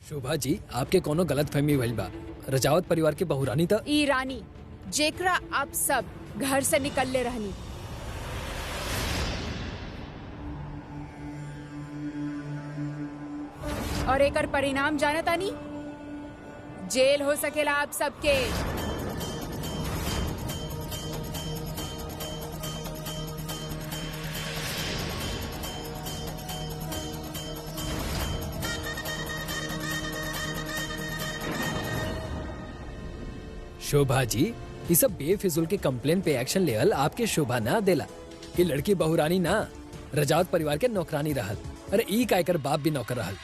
शोभा जी, आपके कोनो गलत फहमी भइल बा। रजावत परिवार के बहुरानी था। ई रानी जेकरा आप सब घर से निकल ले रहनी। और एकर परिणाम जानता नहीं, जेल हो सकेला आप सबके। शोभा जी, ये सब बेफिजुल के कंप्लेन पे एक्शन लेवल आपके शोभा ना देला। कि लड़की बहुरानी ना, रजावत परिवार के नौकरानी रहल। अरे ई कायकर बाप भी नौकर रहल।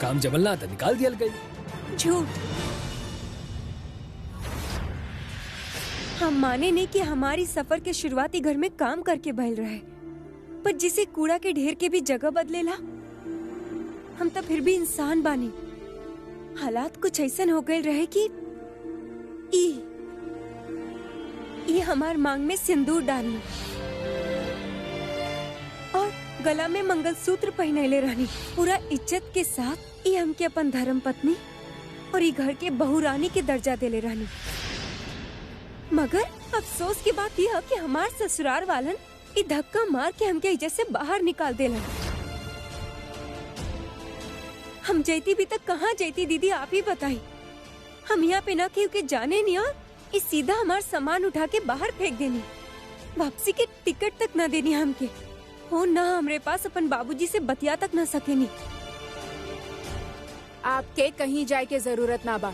काम जमल ना था, निकाल दिया गई। झूठ। हम माने नहीं कि हमारी सफर के शुरुआती घर में काम करके बहल रहे, पर जिसे कूड़ा के ढेर के भी जगह बदलेला, हम तो फिर भी इंसान बानी। हालात कुछ ऐसा हो गए रहे कि ई हमार मांग में सिंदूर डालनी और गला में मंगलसूत्र पहनैले रहनी। पूरा इज्जत के साथ ई हमके अपन धर्म पत्नी और ई घर के बहुरानी के दर्जा देले रहनी। मगर अफसोस की बात यह कि हमार ससुराल वालन ई धक्का मार के हमके इज्जत से बाहर निकाल देलन। हम जैती भी तक कहाँ जैती दीदी, आप ही बताई। हम यहाँ पे ना क्योंकि जाने नहीं, और इस सीधा हमार सामान उठा के बाहर फेंक देनी। वापसी के टिकट तक ना देनी हमके। हो ना हमरे पास अपन बाबूजी से बतिया तक ना सकेनी। आपके कहीं जाए के जरूरत ना बा।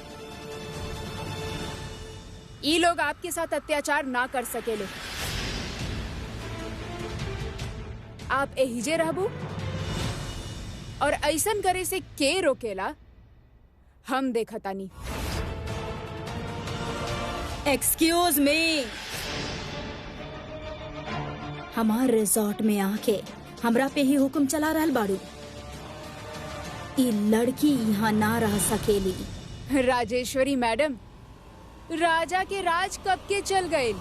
ये लोग आपके साथ अत्याचार ना कर सकेले। आप एहिजे रहबू और ऐसन करे से के रोकेला, हम देखतानी। एक्सक्यूज मी, हमार रिजॉर्ट में आके हमरा पे ही हुक्म चला रहल बाड़ू। ई लड़की यहाँ ना रह सकेली। राजेश्वरी मैडम, राजा के राज कब के चल गए।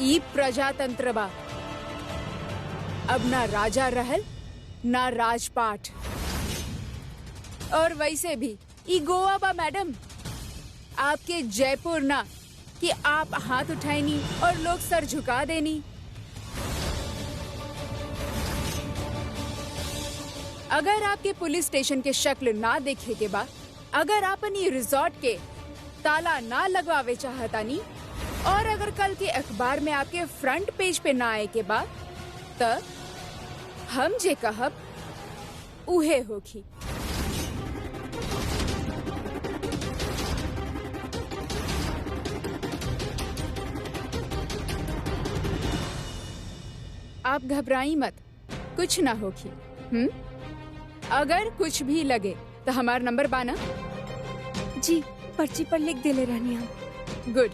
ई प्रजातंत्र बा। अब ना राजा रहल ना राजपाट। और वैसे भी ई गोवा बा मैडम, आपके जयपुर ना कि आप हाथ उठाएनी और लोग सर झुका देनी। अगर आपके पुलिस स्टेशन के शक्ल ना देखे के बाद, अगर आपन ये रिजॉर्ट के ताला ना लगवावे चाहतानी, और अगर कल के अखबार में आपके फ्रंट पेज पे ना आए के बाद, तब हम जे कहब उहे होखी। आप घबराई मत, कुछ ना होखी। अगर कुछ भी लगे तो हमारा नंबर बाना। जी, पर्ची पर लिख देले रहनी हम। गुड,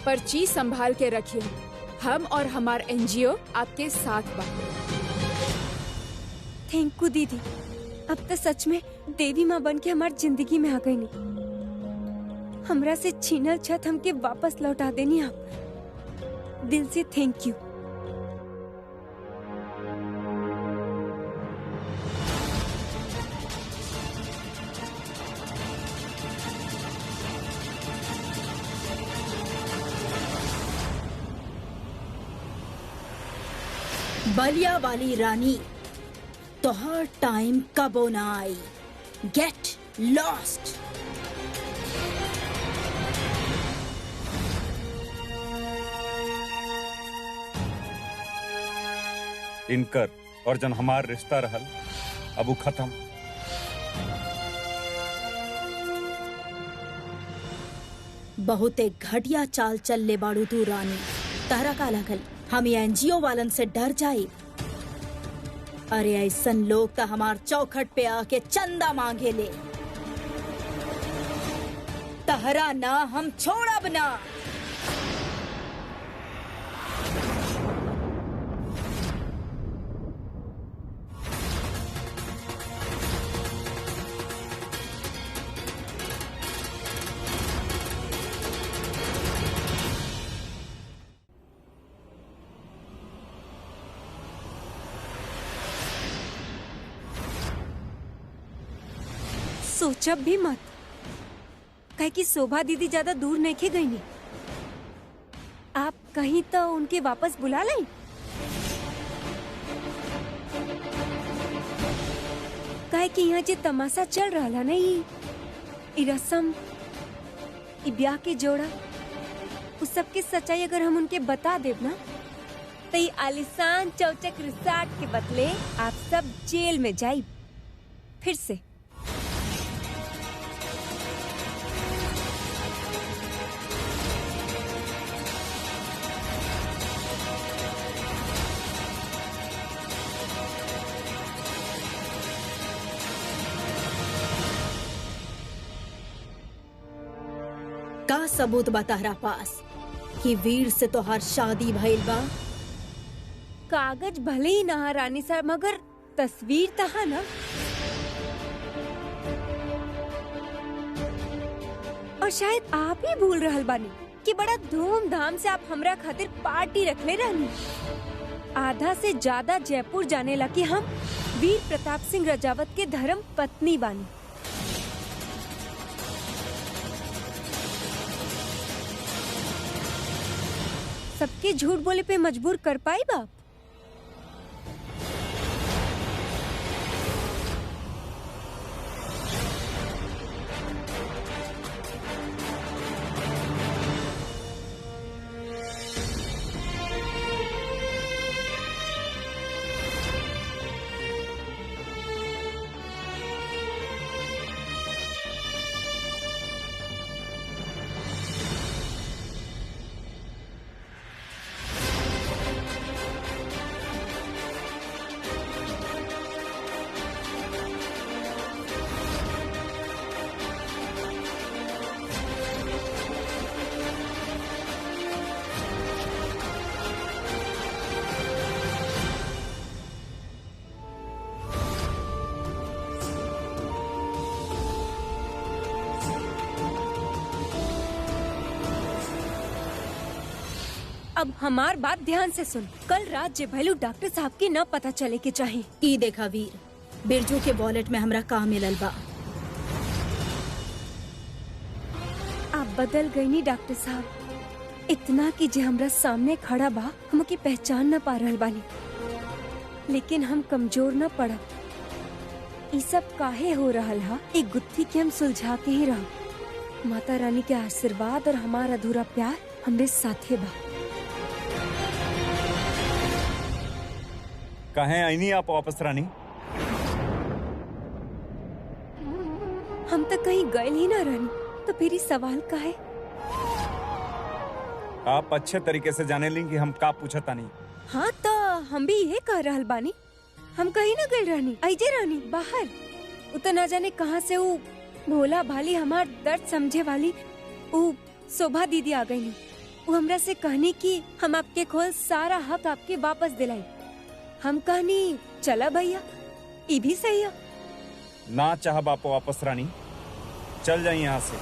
पर्ची संभाल के रखिए। हम और हमार एनजीओ आपके साथ बा। थैंक यू दीदी। अब तो सच में देवी माँ बन के हमारी जिंदगी में आ गई नहीं। हमरा से छीनल छत हमके वापस लौटा देनी आप। दिल से थैंक यू। बलिया वाली रानी, तोहर टाइम कबो ना आई। Get lost. इनकर और जन हमार रिश्ता रहल, अब वो खत्म। बहुते घटिया चाल चल ले बाड़ू तू रानी। तहरा का लगल हम एनजीओ वालन से डर जाए? अरे ऐसन लोग तो हमार चौखट पे आके चंदा मांगे ले। तहरा ना हम छोड़ब ना। सोचब भी मत, काहे कि शोभा दीदी ज्यादा दूर नहीं खे गई नी। आप कहीं तो उनके वापस बुला लें। काहे कि यहाँ जे तमाशा चल रहा है ना, ई रस्म, ई ब्याह के जोड़ा, उस सब की सच्चाई अगर हम उनके बता देब ना, तो ये आलिशान चौचक रिसॉर्ट के बदले आप सब जेल में जाइब फिर से। का सबूत बा तहरा पास कि वीर से तोहार शादी भइल बा? कागज भले ही ना रानी साहब, मगर तस्वीर तहा ना। और शायद आप ही भूल रहल बानी कि बड़ा धूमधाम से आप हमरा खातिर पार्टी रखले रहनी। आधा से ज्यादा जयपुर जाने ला कि हम वीर प्रताप सिंह रजावत के धर्म पत्नी बानी। सबके झूठ बोले पे मजबूर कर पाई बाप? अब हमार बात ध्यान से सुन। कल रात जे भैलू डॉक्टर साहब की न पता चले के चाहिए। ई देखा वीर, बिरजू के वॉलेट में हमरा का मिलल बा। आप बदल गई नी डॉक्टर साहब, इतना कि जे हमरा सामने खड़ा बा हमके पहचान न पा रहल बानी। लेकिन हम कमजोर न पड़ब। ई सब काहे हो रहल हा, एक गुत्थी के हम सुलझा के ही रह। माता रानी के आशीर्वाद और हमारा अधूरा प्यार हमरे साथे बा। कहें आईनी आप वापस रानी? हम तो कहीं गए ही ना रानी, तो फिर ही सवाल का है? आप अच्छे तरीके से जाने ली कि हम का पूछता नहीं। हाँ तो हम भी ये कह रहल बानी, हम कहीं ना गए रानी, आइजे रानी बाहर। उतना ना जाने कहाँ से वो भोला भाली हमार दर्द समझे वाली वो शोभा दीदी आ गई। वो हमरा से कहनी कि हम आपके खोल सारा हक आपके वापस दिलाई। हम कहनी चला भैया, ये भी सही है। ना चाह बाप वापस रानी, चल जाए यहाँ से।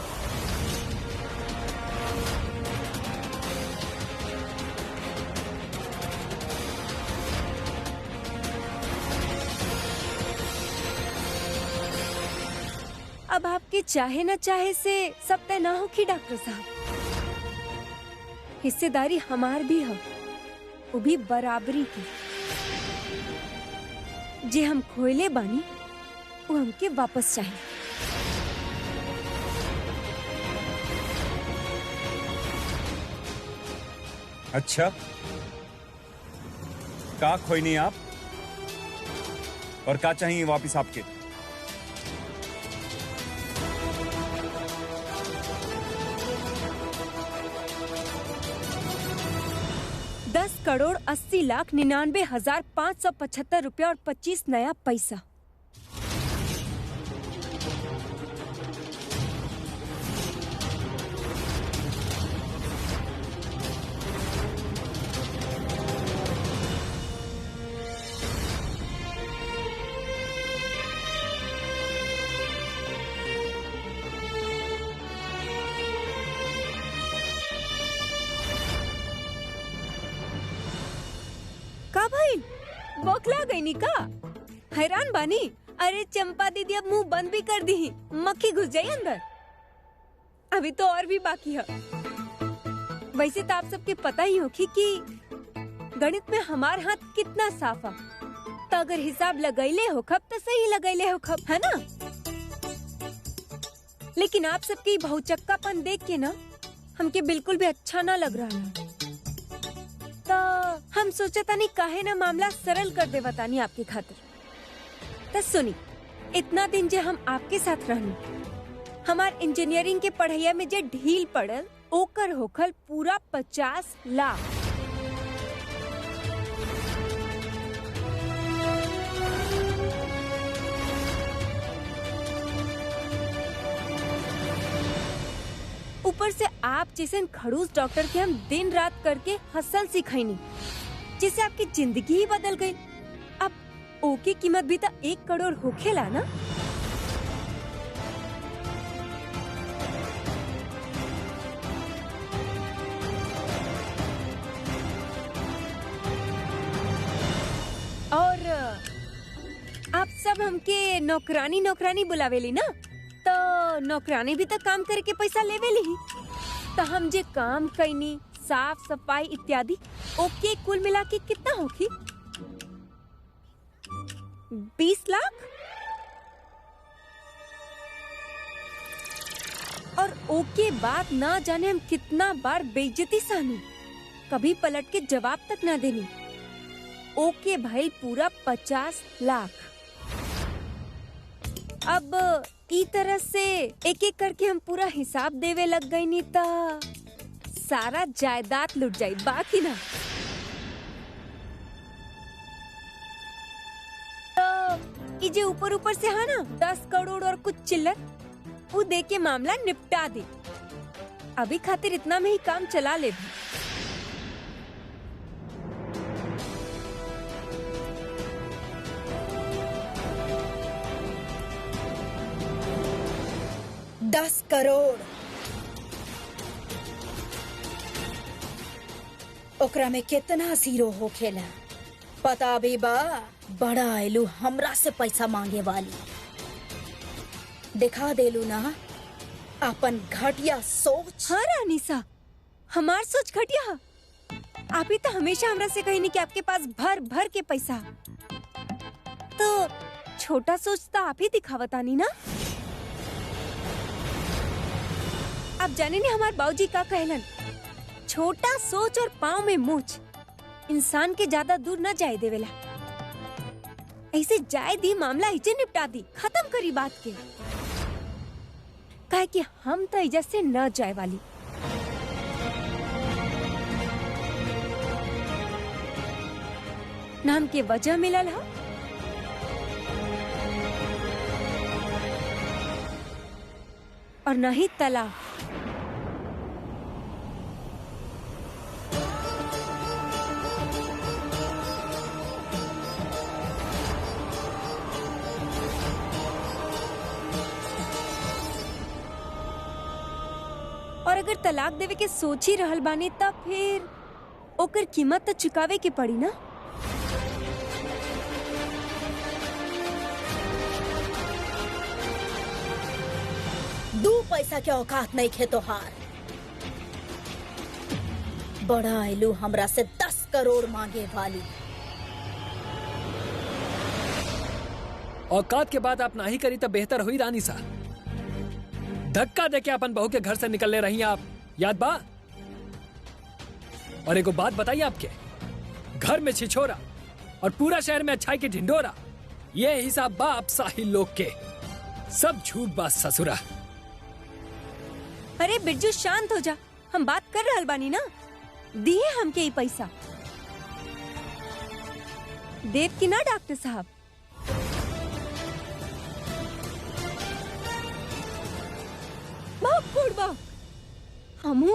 अब आपके चाहे न चाहे से सब तय ना हो कि डॉक्टर साहब, हिस्सेदारी हमार भी है, वो भी बराबरी की। जे हम खोले बानी वो हमके वापस चाहिए। अच्छा, का खोई नहीं आप, और का चाहिए वापिस आपके? करोड़ 80,99,575 रुपया और 25 नया पैसा। का भाई बौखला गई नी का? हैरान बानी, अरे चंपा दीदी अब मुंह बंद भी कर दी, मक्खी घुस जाए अंदर। अभी तो और भी बाकी है। वैसे तो आप सबके पता ही होगी कि गणित में हमार हाथ कितना साफ है। तो अगर हिसाब लगैले हो खब तो सही लगैले हो खब, है ना? लेकिन आप सबके बहुचक्कापन देख के ना हमके बिल्कुल भी अच्छा ना लग रहा है। तो हम सोचा तानी काहे ना मामला सरल कर दे बतानी आपके खातिर। तो सुनी, इतना दिन जे हम आपके साथ रहनी, हमार इंजीनियरिंग के पढ़ाई में जे ढील पड़ल ओकर होखल पूरा 50 लाख। ऊपर से आप जैसे खड़ूस डॉक्टर के हम दिन रात करके हसल सिखाईनी, जिससे आपकी जिंदगी ही बदल गई। अब ओके कीमत भी तो 1 करोड़ होखेला ना। और आप सब हमके नौकरानी नौकरानी बुलावेली ना, तो नौकरानी भी तो काम करके पैसा लेवेली ही। तो हम जे काम कैनी, साफ सफाई इत्यादि, ओके कुल मिला के कितना होगी? 20 लाख। और ओके बात ना जाने हम कितना बार बेइज्जती सहनी, कभी पलट के जवाब तक ना देनी। ओके भाई पूरा 50 लाख। अब ई तरह से एक एक करके हम पूरा हिसाब देवे लग गई नी, ता सारा जायदाद लुट जाई, बाकी ना। तो ई जे ऊपर ऊपर से है ना 10 करोड़ और कुछ चिल्लर, वो दे के मामला निपटा दे। अभी खातिर इतना में ही काम चला ले भी। दस करोड़ ओकरा में कितना जीरो होखेला पता भी बा? बड़ा आयलू हमरा से पैसा मांगे वाली, दिखा देलू ना अपन घटिया सोच। हाँ रानीसा, हमार सोच घटिया। आप ही तो हमेशा हमरा से कही नहीं कि आपके पास भर भर के पैसा, तो छोटा सोच तो आप ही दिखावतानी ना। आप जाने नहीं हमारे बाबूजी का कहलन, छोटा सोच और पाँव में मूछ इंसान के ज्यादा दूर न जाए देवेला। ऐसे जाए दी मामला इजे निपटा दी, खत्म करी बात के। काहे कि हम तो इजा से न जाए वाली। नाम के वजह मिलल है और न ही तलाक। और अगर तलाक देवे के सोच ही रहल बानी, तब फिर ओकर कीमत तो चुकावे के पड़ी ना। दू पैसा के औकात नहीं खे तोहार। बड़ा आयलू हमरा से 10 करोड़ मांगे वाली। औकात के बाद आप नाही करी तो बेहतर हुई रानी सा। धक्का देके अपन बहू के घर से निकलने रही आप, याद बा? और एक बात बताइए, आपके घर में छिछोरा और पूरा शहर में अच्छाई की ढिंडोरा, ये हिसाब बा आप साहिल लोग के। सब झूठ बात ससुरा। अरे बिरजू शांत हो जा, हम बात कर रहल बानी ना। दिए हमके ही पैसा देव की ना डॉक्टर साहब। हमू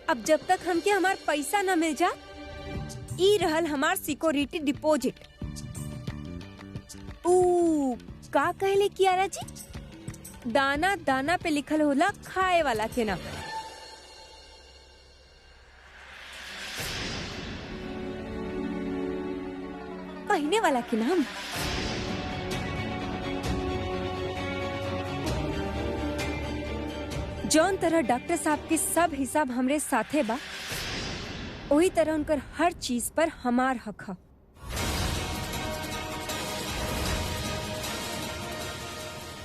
अब जब तक हमके हमार पैसा न मिल जा, ई रहल हमार सिक्योरिटी डिपॉजिट। का कहले कियारा जी? दाना दाना पे लिखल होला खाए वाला के नाम। पहने वाला के नाम। जौन तरह डॉक्टर साहब के सब हिसाब हमरे साथे बा, वही तरह उनकर हर चीज पर हमार हक है।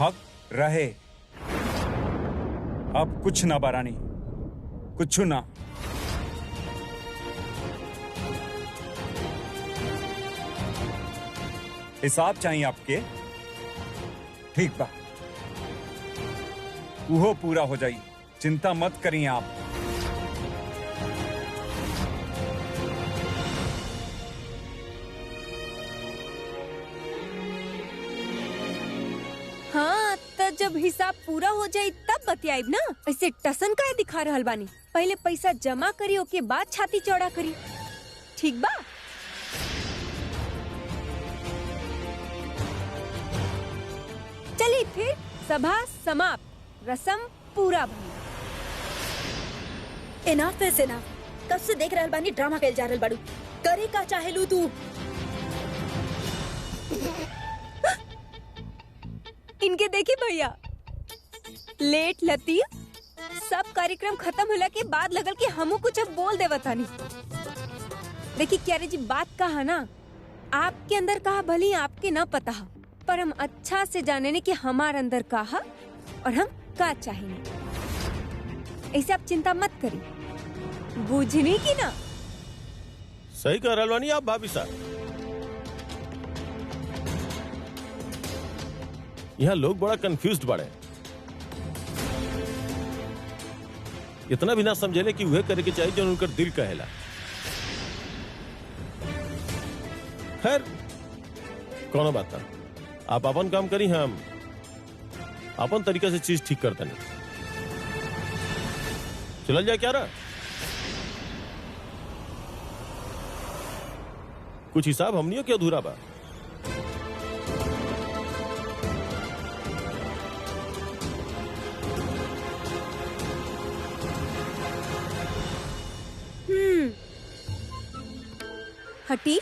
हक रहे। अब कुछ ना बारानी, कुछ ना। हिसाब चाहिए आपके? ठीक बा, वो पूरा हो जाई, चिंता मत करिए आप। हाँ, तो जब हिसाब पूरा हो जाए तब बतियाइब ना। ऐसे टसन काहे दिखा रहल बानी? पहले पैसा जमा करी, ओके बाद छाती चौड़ा करी, ठीक बा? चलिए फिर, सभा समाप्त, रस्म पूरा भई। Enough is enough. कब से देख रहल बानी ड्रामा कैल जा रहल बाड़ू। करे का चाहेलू तू? इनके देखी भैया, लेट लतीफ। सब कार्यक्रम खत्म होला के बाद लगल कि हमू कुछ अब बोल देवतानी। देखी क्यारे जी, बात कहा ना, आपके अंदर कहा भली आपके ना पता है, पर हम अच्छा से जाने ने कि हमार अंदर कहा और हम का चाहिए। ऐसे आप चिंता मत करी, बुझनी की ना? सही कह रहल बानी आप भाभी साहब। यहाँ लोग बड़ा कंफ्यूज्ड बाड़े। इतना भी ना समझेले कि वह करे के चाहिए जो उनकर दिल कहेला। खैर, कोनो बात ना, आप अपन काम करी, हम अपन तरीके से चीज ठीक करते नहीं। चल जाए क्या रहा? कुछ हिसाब हमनियों के अधूरा बा। हटी।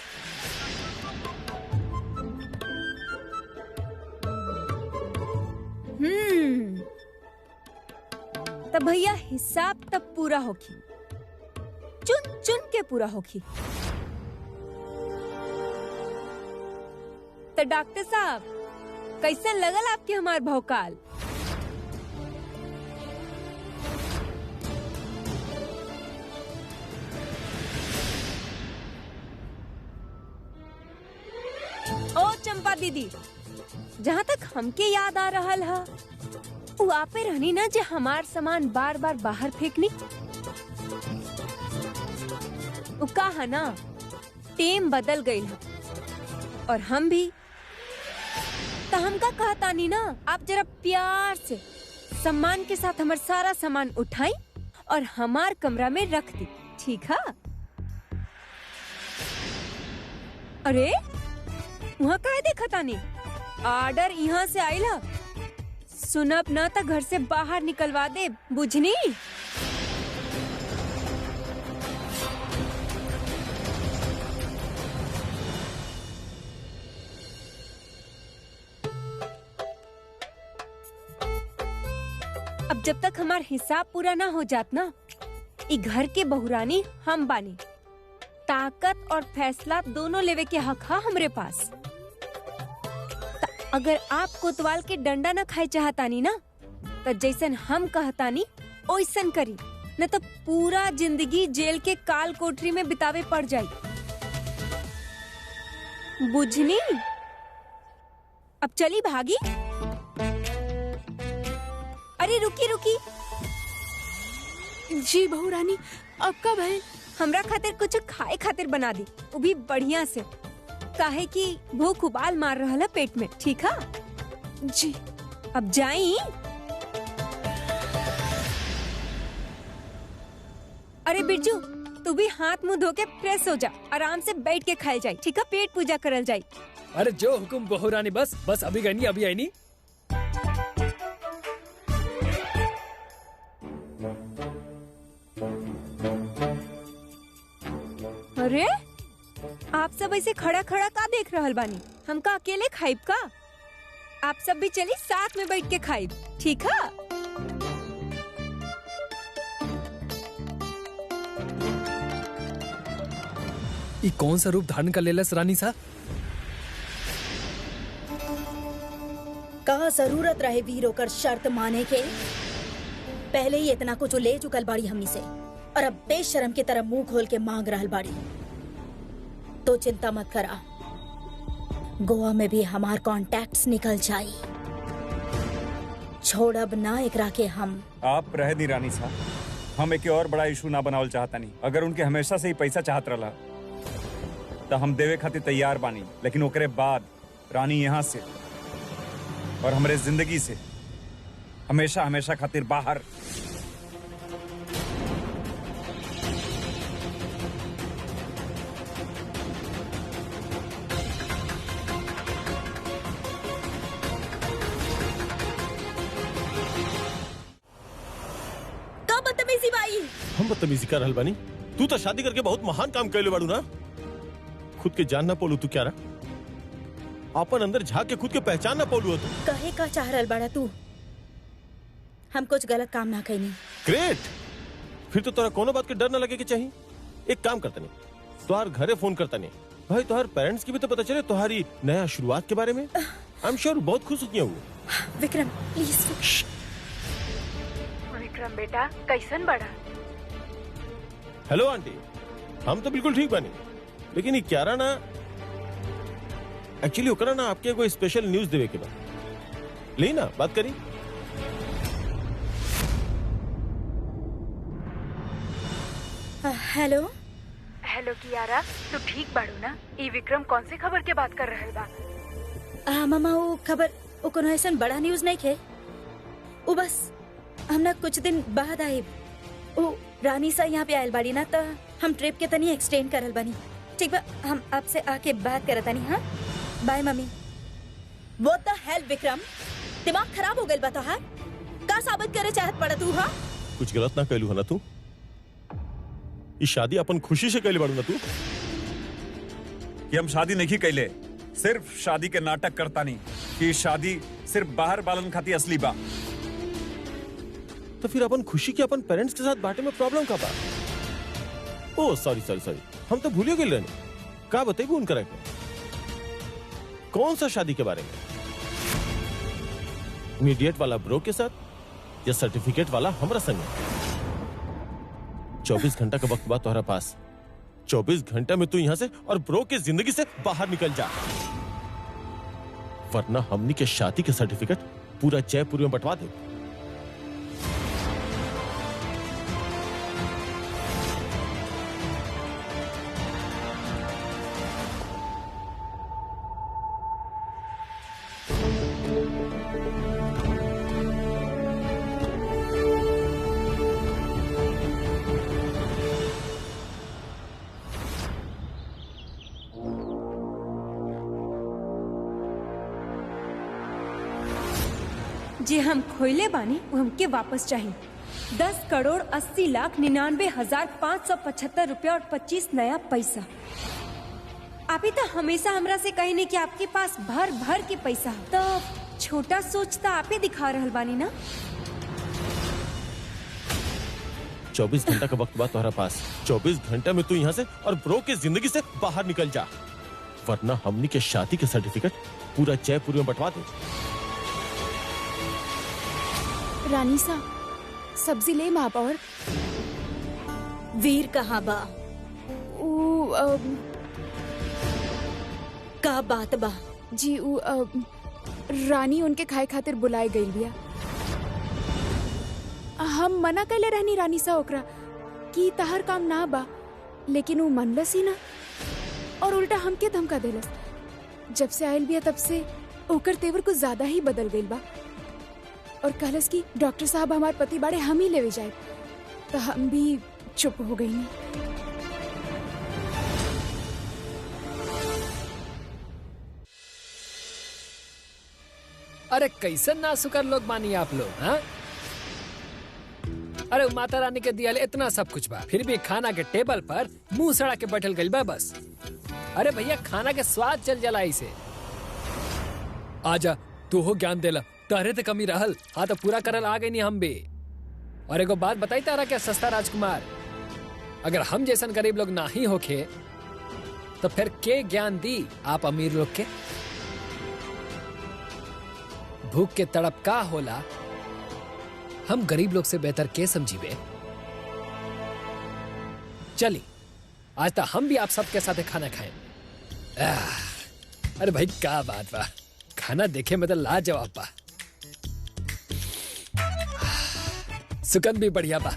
तब भैया हिसाब तब पूरा होगी, चुन चुन के पूरा होगी। तो डॉक्टर साहब, कैसे लगल आपके हमार भौकाल? ओ चंपा दीदी, जहाँ तक हमके याद आ रहा है, वो आपे रहनी ना जे हमार सामान बार बार बाहर फेंकनी। वो कहा ना, टेम बदल गई है और हम भी। तो हम का कहता नहीं ना, आप जरा प्यार से सम्मान के साथ हमार सारा सामान उठाई और हमार कमरा में रख दी, ठीक है? अरे वहाँ काहे देखता नहीं? ऑर्डर यहाँ से आइला, सुनब ना तो घर से बाहर निकलवा दे, बुझनी? अब जब तक हमार हिसाब पूरा ना हो जात ना, ई घर के बहुरानी हम बानी। ताकत और फैसला दोनों लेवे के हक है हमरे पास। अगर आप कोतवाल के डंडा न खाए चाहतानी ना, तो जैसन हम कहतानी ओइसन करी, न तो पूरा जिंदगी जेल के काल कोठरी में बितावे पड़ जाई, बुझनी? अब चली भागी। अरे रुकी रुकी। जी बहू रानी, अब कब है? हमरा खातिर कुछ खाए खातिर बना दी, वो भी बढ़िया से, काहे कि भूख उबाल मार रहा है पेट में, ठीक है? जी। अब जाई। अरे बिरजू, तू भी हाथ मुंह धो के फ्रेश हो जा, आराम से बैठ के खाए जाए, ठीक है? पेट पूजा करल जाए। अरे जो हुकुम बहू रानी, बस अभी गई नहीं, अभी आई नहीं। अरे आप सब ऐसे खड़ा खड़ा का देख रहल बानी? हमका अकेले खाइब का? आप सब भी चली साथ में बैठ के खाइब, ठीक है? ये कौन सा रूप धारण कर लेलस रानी सा? का जरूरत रहे वीर होकर शर्त माने के? पहले ही इतना कुछ ले चुकल बाड़ी हमनी से, और अब बेशरम की तरह मुंह खोल के मांग रहल बाड़ी। तो चिंता मत करा, गोवा में भी हमार कॉन्टैक्ट्स निकल जाई। छोड़ब ना एकरा के हम। आप रह दी रानी साहब, हम एक और बड़ा इशू ना बनावल चाहता नहीं। अगर उनके हमेशा से ही पैसा चाहत रहा तो हम देवे खातिर तैयार बानी, लेकिन ओकरे बाद रानी यहाँ से और हमरे जिंदगी से हमेशा हमेशा खातिर बाहर। का बदतमीजी बाई? हम बदतमीजी कर रहल बानी? तू तो शादी करके बहुत महान काम कैले बाड़ू ना। खुद के जान ना पोलू तू क्या रहा? अपन अंदर झांक के खुद के पहचान ना पोलू तू। कहे का चाह रहल बाड़ा तू? हम कुछ गलत काम ना कईनी। ग्रेट, फिर तो तोरा कोनो बात के डर ना लगे के चाहिए। एक काम करता नहीं, तुहार घरे फोन करता नहीं भाई, तुहार पेरेंट्स की भी तो पता चले तुम्हारी नया शुरुआत के बारे में। आई एम श्योर बहुत खुश होती हूँ। विक्रम प्लीज। विक्रम बेटा, कैसन बड़ा? हेलो आंटी, हम तो बिल्कुल ठीक बानी, लेकिन ये क्या रहा ना, एक्चुअली ओकरा ना आपके कोई स्पेशल न्यूज देवे के बाद ले ना बात करी। हेलो हेलो कियारा, तू ठीक बाड़ू ना? ई विक्रम कौन सी खबर के बात कर रहल बा? मामा वो खबर वो कोनो ऐसा बड़ा न्यूज नहीं खे। वो बस हम ना कुछ दिन बाद आए। वो रानी सा यहाँ पे आयल बाड़ी ना, तो हम ट्रिप के तनी एक्सटेंड करल बानी। ठीक बा, हम आपसे आके बात करत तानी। हाँ by mummy. What the hell Vikram, दिमाग खराब हो गइल बा तोहार? का साबित करे चाहत पड़ा तू? हाँ कुछ गलत ना कहलू है ना तू? ये शादी अपन खुशी से कैले बाड़ू ना तू? कि हम शादी नहीं कैले, सिर्फ शादी के नाटक करता नहीं कि शादी सिर्फ बाहर बालन खाती असली बा। तो फिर अपन खुशी के अपन पेरेंट्स के साथ बांटे में प्रॉब्लम का बा? ओह सॉरी सॉरी सॉरी, हम तो भूलियो गेल रहनी। का बताइबू उनका रखे? कौन सा शादी के बारे में? इमीडिएट वाला ब्रो के साथ या सर्टिफिकेट वाला हमरा संग? 24 घंटा का वक्त बा तुम्हारा पास। 24 घंटा में तू यहाँ से और ब्रो के जिंदगी से बाहर निकल जा, वरना हमनी के शादी के सर्टिफिकेट पूरा जयपुर में बंटवा दे। जे हम खोइले बानी वो हमके वापस चाहिए। 10,80,99,575 रुपया और 25 नया पैसा। आप ही तो हमेशा हमरा से कही नहीं कि आपके पास भर भर के पैसा है, तो छोटा सोचता आप ही दिखा रहल बानी ना। 24 घंटा का वक्त बा तुम्हारा पास। 24 घंटा में तू यहाँ से और ब्रो के जिंदगी से बाहर निकल जा, वरना हमनी के शादी के सर्टिफिकेट पूरा जयपुर में बंटवा दे। रानी सा, सब्जी ले माप। और वीर कहाँ बा? का बात बा? जी रानी उनके खाए खातिर बुलाए गई बिया। हम मना कैले रहनी रानी सा ओकरा कि तहर काम ना बा, लेकिन वो मनलस ही ना और उल्टा हमके धमका देलस। जब से आयल बिया तब से ओकर तेवर कुछ ज्यादा ही बदल गइल बा और कहलस कि डॉक्टर साहब हमार पति बाड़े हम ही लेवे जाए, तो हम भी चुप हो गई। अरे कैसे ना शुक्र लोग मानिए आप लोग, हाँ? अरे माता रानी के दिया इतना सब कुछ बा, फिर भी खाना के टेबल पर मुंह सड़ा के बैठल गइल बा बस। अरे भैया खाना के स्वाद चल जाला इसे। आजा तू हो ज्ञान देला, तारे ते कमी रहल, हाँ तो पूरा करल आ गई नहीं हम भी। और एगो बात बताई तारा क्या सस्ता राजकुमार, अगर हम जैसन गरीब लोग ना ही होखे तो फिर के ज्ञान दी आप अमीर लोग के? भूख के तड़प का होला हम गरीब लोग से बेहतर के समझीबे। चली आज तो हम भी आप सबके साथ खाना खाएं। अरे भाई क्या बात बा, खाना देखे में तो लाजवाब बा, सुगंध भी बढ़िया बा।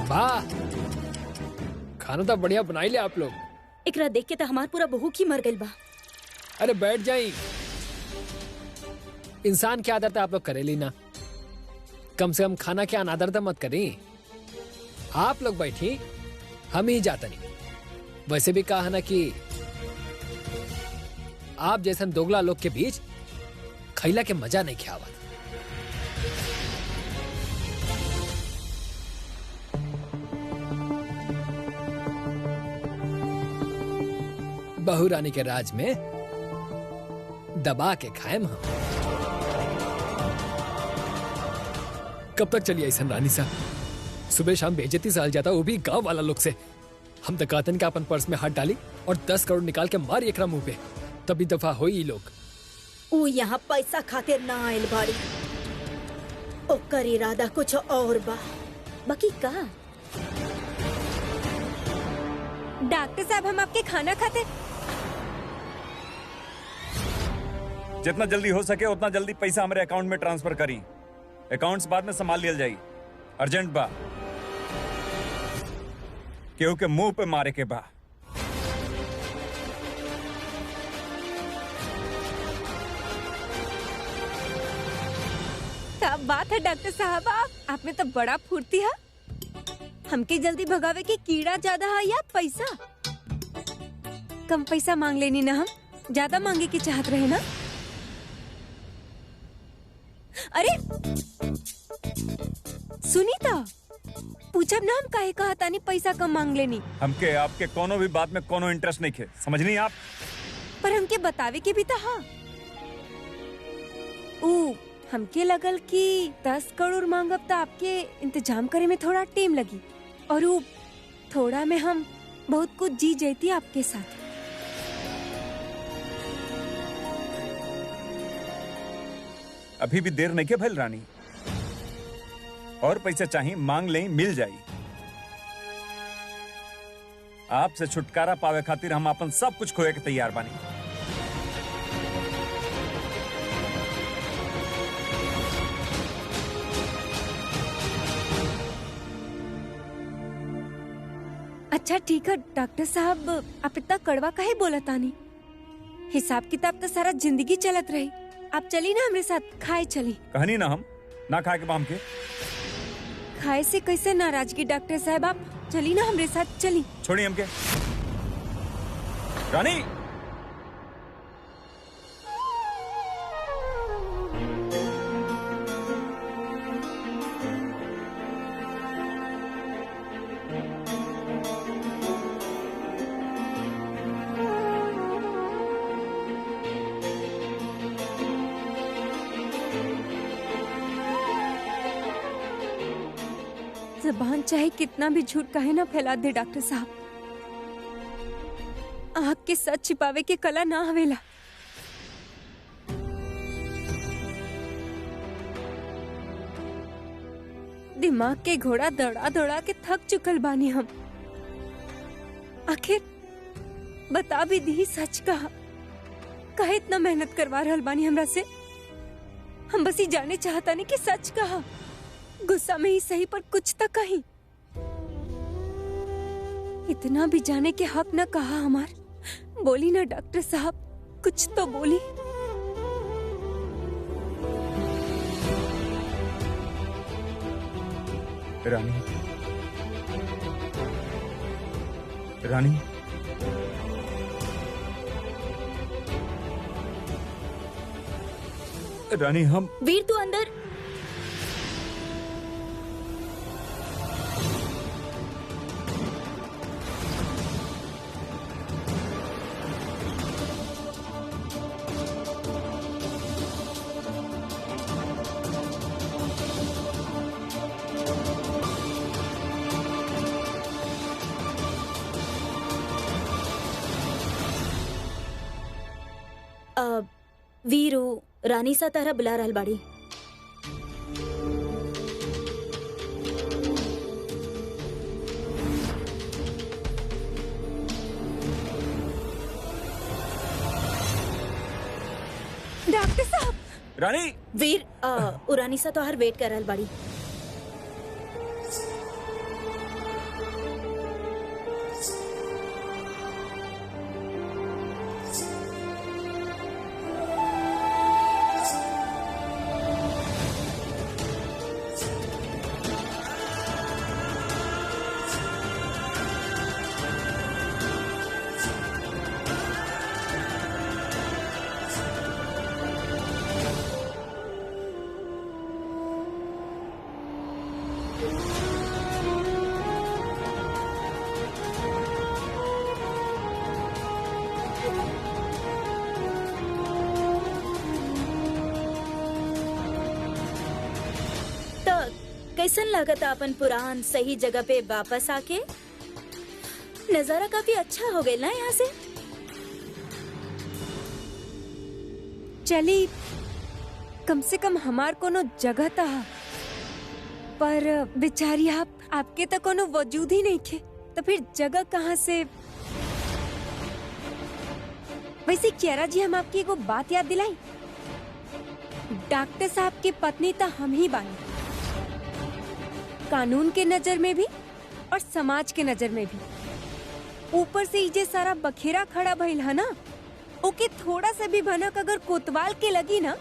वाह खाना तो बढ़िया बनाई ले आप लोग। एकरा देख के तो हमार पूरा भूख ही मर गइल बा। अरे बैठ जाई, इंसान की आदत है आप लोग करेली ना, कम से कम खाना के अनादर तो मत करी। आप लोग बैठी हम ही जाता नहीं। वैसे भी कहा ना कि आप जैसे दोगला लोग के बीच खैला के मजा नहीं ख्यावत। बहू रानी के राज में दबा के खाएम हम। कब तक चलिए ऐसा रानी साहब, सुबह शाम बेइज्जती साल जाता, वो भी गांव वाला लोग से। हम तो कहते के अपन पर्स में हाथ डाली और 10 करोड़ निकाल के मारी एकरा मुंह पे, तभी दफा होई ये लोग। वो यहाँ पैसा खातिर ना आयल बाड़ी, ओकर इरादा कुछ और बा। बाकी का डॉक्टर साहब हम आपके खाना खाते। जितना जल्दी हो सके उतना जल्दी पैसा हमारे अकाउंट में ट्रांसफर करी। अकाउंट्स बाद में संभाल लिया जाई, अर्जेंट बा, केहू के मुंह पे मारे के बा। क्या बात है डॉक्टर साहब, आप में तो बड़ा फुर्ती है। हमके जल्दी भगावे के कीड़ा ज्यादा है या पैसा? कम पैसा मांग लेनी ना, हम ज्यादा मांगे की चाहत रहे ना। अरे सुनी तो पूछब ना हम काहे कहा तानी पैसा कम मांग लेनी। हमके आपके कोनो भी बात में कोनो इंटरेस्ट नहीं खे, समझनी आप? पर हमके बतावे के भी तो हाँ। हमके लगल कि 10 करोड़ मांगब तो आपके इंतजाम करे में थोड़ा टाइम लगी, और वो थोड़ा में हम बहुत कुछ जी जाती आपके साथ। अभी भी देर नहीं के भैल रानी, और पैसा चाहिए मांग लें, मिल जाई। आपसे छुटकारा पावे खातिर हम अपन सब कुछ खोए के तैयार बानी। अच्छा ठीक है डॉक्टर साहब, आप इतना कड़वा काहे बोला तानी? हिसाब किताब तो सारा जिंदगी चलत रही। आप चली ना हमारे साथ, खाए चली। कहनी ना हम ना खाए के बाम के। खाए से कैसे नाराजगी डॉक्टर साहब, आप चली ना हमारे साथ, चली। छोड़ी हमके रानी। ज़बान चाहे कितना भी झूठ कहे ना फैला दे डॉक्टर साहब, आँख के सच छिपावे के कला ना हवेला। दिमाग के घोड़ा दौड़ा दौड़ा के थक चुकल बानी हम। आखिर बता भी दी सच कहा, काहे इतना मेहनत करवा रहल बानी हमरा से? हम बस ही जाने चाहता नहीं कि सच कहा, गुस्सा में ही सही पर कुछ तो कहीं। इतना भी जाने के हक न कहा हमार। बोली ना डॉक्टर साहब, कुछ तो बोली। रानी, रानी, रानी हम वीर तू अंदर। वीरू रानी सा तारा बुला रहल बाड़ी। डॉक्टर साहब। रानी, वीर रानी सा तोहार वेट कर रहल बाड़ी। कैसन लागत अपन पुरान सही जगह पे वापस आके? नजारा काफी अच्छा हो गया ना यहाँ से। चली कम से कम हमार कोनो जगह था, पर बेचारी आपके तो कोनो वजूद ही नहीं थे, तो फिर जगह कहाँ से? वैसे कियारा जी, हम आपकी एगो बात याद दिलाई। डॉक्टर साहब की पत्नी तो हम ही बानी, कानून के नजर में भी और समाज के नजर में भी। ऊपर से ये सारा बखेरा खड़ा भइल है ना, ओके थोड़ा सा भी भनक अगर कोतवाल के लगी ना,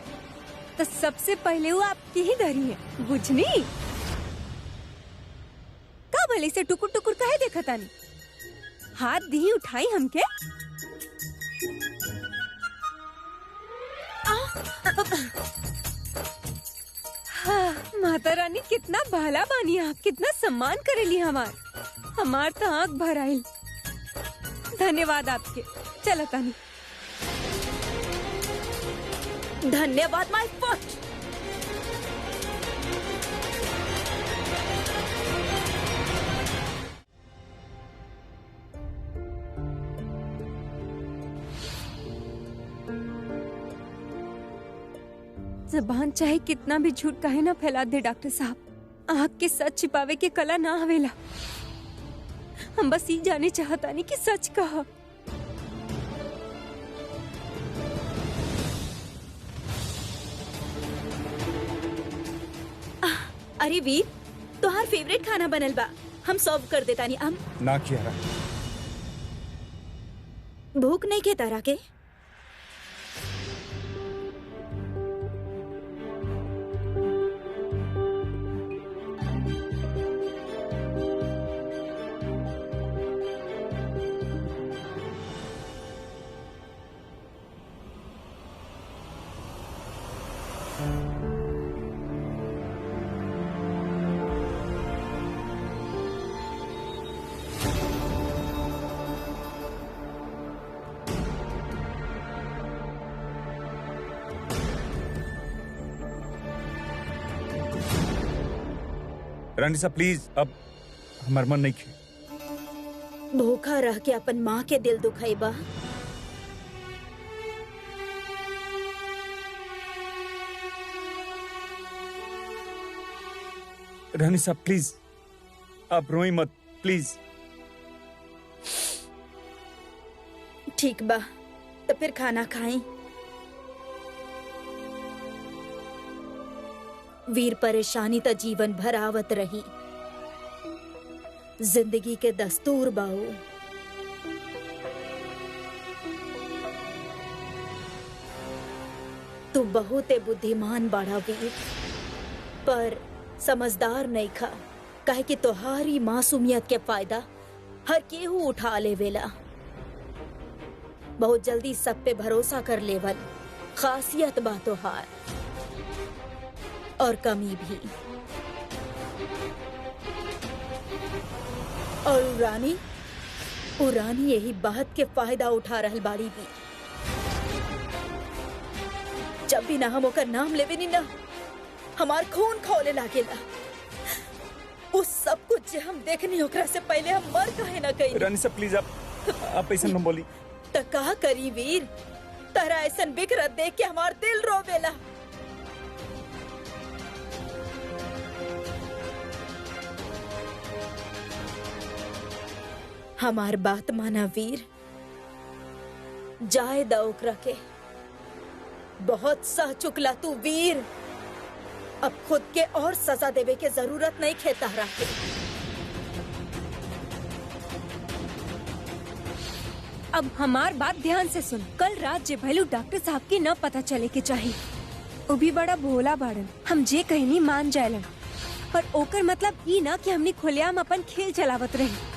तो सबसे पहले वो आपकी ही धरी है, बुझनी? का भले से टुकुर टुकुर काहे देखा तानी? हाथ दी उठाई हमके। हाँ, माता रानी कितना भला बानी आप, कितना सम्मान करेली हमार तो आँख भर आइल। धन्यवाद आपके। चलो तानी। धन्यवाद माय फुट। ज़बान चाहे कितना भी झूठ काहे ना फैला दे डॉक्टर साहब, आँख के सच छिपावे के कला ना आवेला। हम बस ये जाने चाहता नहीं कि सच कहा। अरे वीर, तोहार फेवरेट खाना बनल बा, हम सर्व कर देता नहीं। हम ना कियारा, भूख नहीं के तारा के? रानी साहब प्लीज, अब हमार मन नहीं खे। भूखा रह के अपन माँ के दिल दुखाई बा। रानी साहब प्लीज, आप रोई मत प्लीज। ठीक बा, तो फिर खाना खाएं। वीर, परेशानी तो जीवन भर आवत रही, जिंदगी के दस्तूर बाऊ। तू बहुत बुद्धिमान बाड़ा वीर, पर समझदार नहीं खा। काहे कि तोहारी मासूमियत के फायदा हर केहू उठा लेवेला। बहुत जल्दी सब पे भरोसा कर लेवल खासियत बा तोहार, और कमी भी। और उ रानी यही बात के फायदा उठा रहल बाड़ी भी। जब भी ना हम ओकर नाम लेवे नी ना, हमार खून खौले लागेला। उस सब कुछ जे हम देखनी ओकरा से पहले हम मर काहे ना गई। रानी साहब प्लीज आप ऐसा न बोली। त का करी वीर, तारा ऐसन बिखरत देख के हमार दिल रोवेला। हमार बात माना वीर, जाए दा ओकरा के। बहुत सह चुकला तू वीर, अब खुद के और सजा देवे के जरूरत नहीं खे तारा के। अब हमार बात ध्यान से सुन। कल रात जे भैलू डॉक्टर साहब की न पता चले के चाहिए। वो भी बड़ा भोला बाड़न, हम जे कहनी मान जायलन, पर ओकर मतलब ई ना कि हमनी खुलेआम अपन खेल चलावत रही।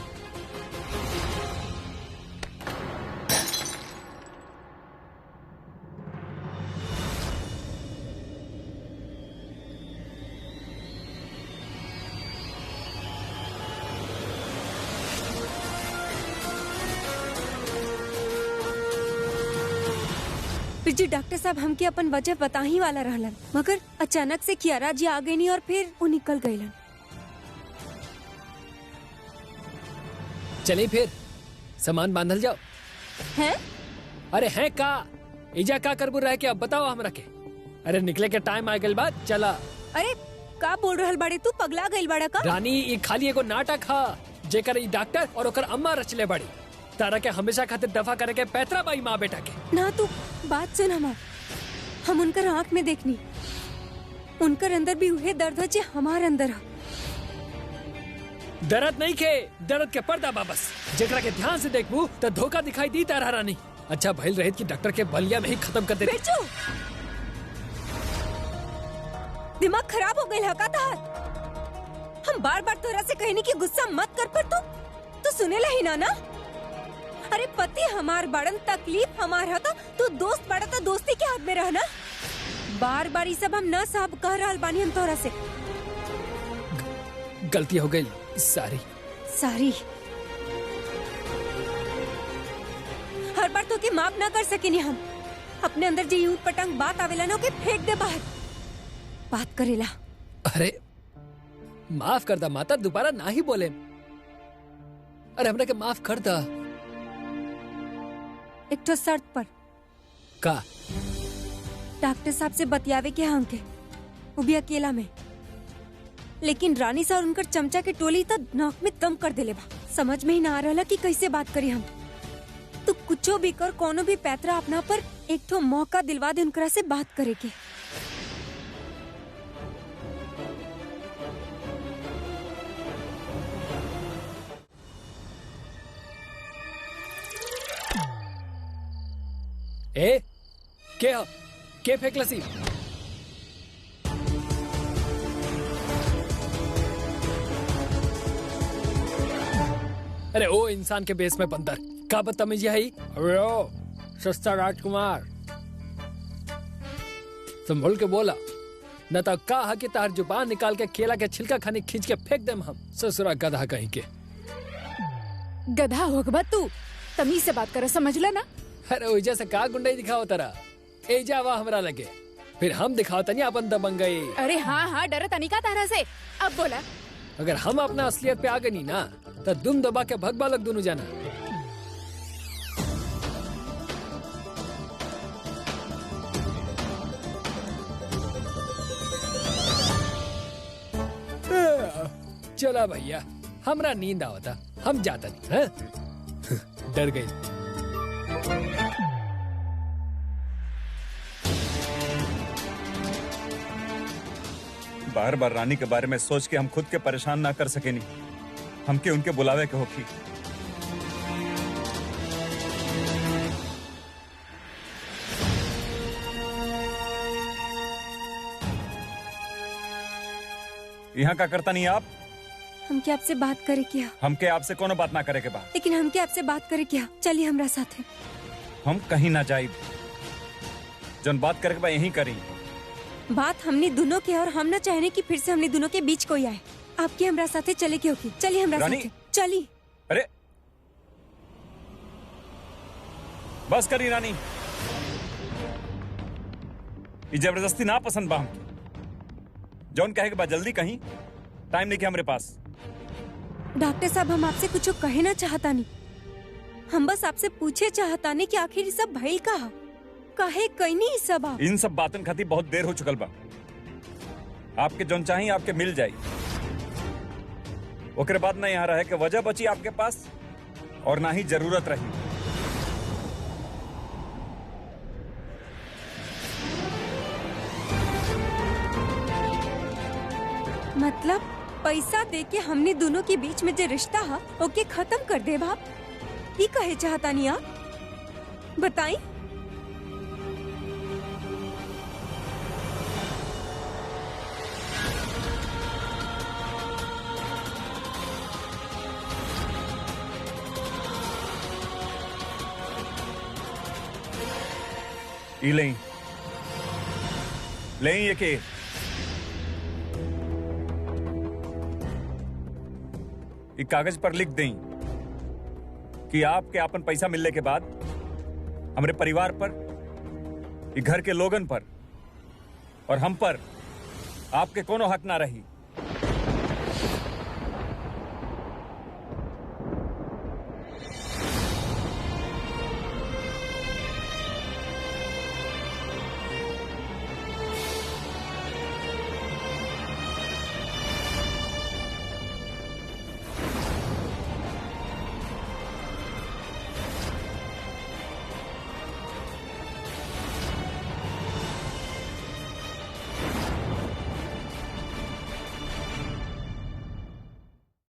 जी डॉक्टर साहब हमके अपन वजह बता ही वाला रहलन, मगर अचानक से कियारा जी आ गई और फिर वो निकल गईलन। चलिए फिर सामान बांधल जाओ। हैं? अरे हैं का इजा का करबू रह के अब बताओ हमरा के। अरे निकले के टाइम आ गइल बा, चला। अरे का बोल रहल बाड़े तू? पगला गइल बाड़ा का? रानी ई खाली एगो नाटक हा जेकर ई डॉक्टर और ओकर अम्मा रचले बड़ी। तारा के हमेशा खातिर दफा करे के पैतरा बाई माँ बेटा के। ना तू बात सुन हमार, हम उनकर आँख में देखनी, उनकर अंदर भी उहे दर्द है जे हमार अंदर है। दर्द नहीं के, दर्द के पर्दा बाबस जेकरा के ध्यान से देखबू तो धोखा दिखाई दी तारा रानी। अच्छा भइल रहित कि डॉक्टर के बलिया में ही खत्म कर देते। बेचू, दिमाग खराब हो गया का तार? हम बार बार तोरा से कहनी कि गुस्सा मत कर, पर तू सुनेला ही ना। अरे पति हमार बड़न, तकलीफ हमार है, तो तू दोस्त बड़ा तो दोस्ती के हाथ में रहना। बार बार ये सब हम न साहब कह रहल बानी हम तोरा से। गलती हो गई, सारी। हर बार तो के माफ ना कर सकेनी हम। अपने अंदर जो यूं पटंग बात आवेला ना के फेंक दे बाहर। बात करेला। अरे माफ कर दा माता, दोबारा ना ही बोले। अरे हमरा के माफ कर दा। एक तो शर्त पर। का? डॉक्टर साहब से बतियावे के हमके, वो भी अकेला में। लेकिन रानी सा और उनकर चमचा के टोली तो नाक में दम कर देले बा। समझ में ही ना आ रहा कि कैसे बात करी हम। तू कुछो भी कर, कोनो भी पैतरा अपना पर एक तो मौका दिलवा दे उनकरा से बात करे के। ए के फेंकलसी? अरे ओ इंसान के बेस में बंदर, का बदतमीजी है? अरे ओ सस्ता राजकुमार, संभल के बोला, न तो का कि तार जुबान निकाल के केला के छिलका खाने खींच के फेंक देम हम। ससुरा गधा कहीं के। गधा होगबा तू, तमीज से बात कर, समझला ना? अरे ओइजा से का गुंडाई दिखाओ तरा, एजा वा हमरा लगे, फिर हम दिखाओ तनी अपन दबंगई। अरे हाँ डर तनी का तारा से। अब बोला, अगर हम अपना असलियत पे आ गई ना तो दुम दबा के भगवा लग दोनों जाना। चला भैया, हमरा नींद आवता, हम जाता नहीं। हाँ? डर गई। बार बार रानी के बारे में सोच के हम खुद के परेशान ना कर सके नहीं, हमके उनके बुलावे के होखी। यहाँ का करता नहीं आप? हमके आपसे बात करे क्या, हमके आपसे कोनो बात ना करे के बाद लेकिन हमके आपसे बात करे क्या। चलिए हमरा साथे। हम कहीं ना जाई। जौन बात करे के बाद यहीं करी। बात हमने दोनों के, और हम ना चाहने कि फिर से हमने दोनों के बीच कोई आए। आपके हमरा साथे चले के होगी। चलिए हमरा रानी। साथे चली। अरे बस करी रानी, ये जबरदस्ती ना पसंद बा हमके। जौन कहे के बाद जल्दी कहीं, टाइम नहीं के हमरे पास। डॉक्टर साहब, हम आपसे कुछ कहे ना चाहता नहीं, हम बस आपसे पूछे चाहता नहीं कि आखिर ये सब भइल कहा, काहे कहीं नहीं सब आप। इन सब बातन खातिर बहुत देर हो चुकल बा। आपके जौन चाहिए आपके मिल जाई। ओकरे बाद ना यहाँ रहे के वजह बची आपके पास, और ना ही जरूरत रही। मतलब पैसा दे के हमने दोनों के बीच में जो रिश्ता है ओके खत्म कर दे बाप, ये कहे चाहता नहीं आप, बताई। ई लें ये के एक कागज पर लिख दें कि आपके आपन पैसा मिलने के बाद हमारे परिवार पर, घर के लोगन पर और हम पर आपके कोनो हक ना रही।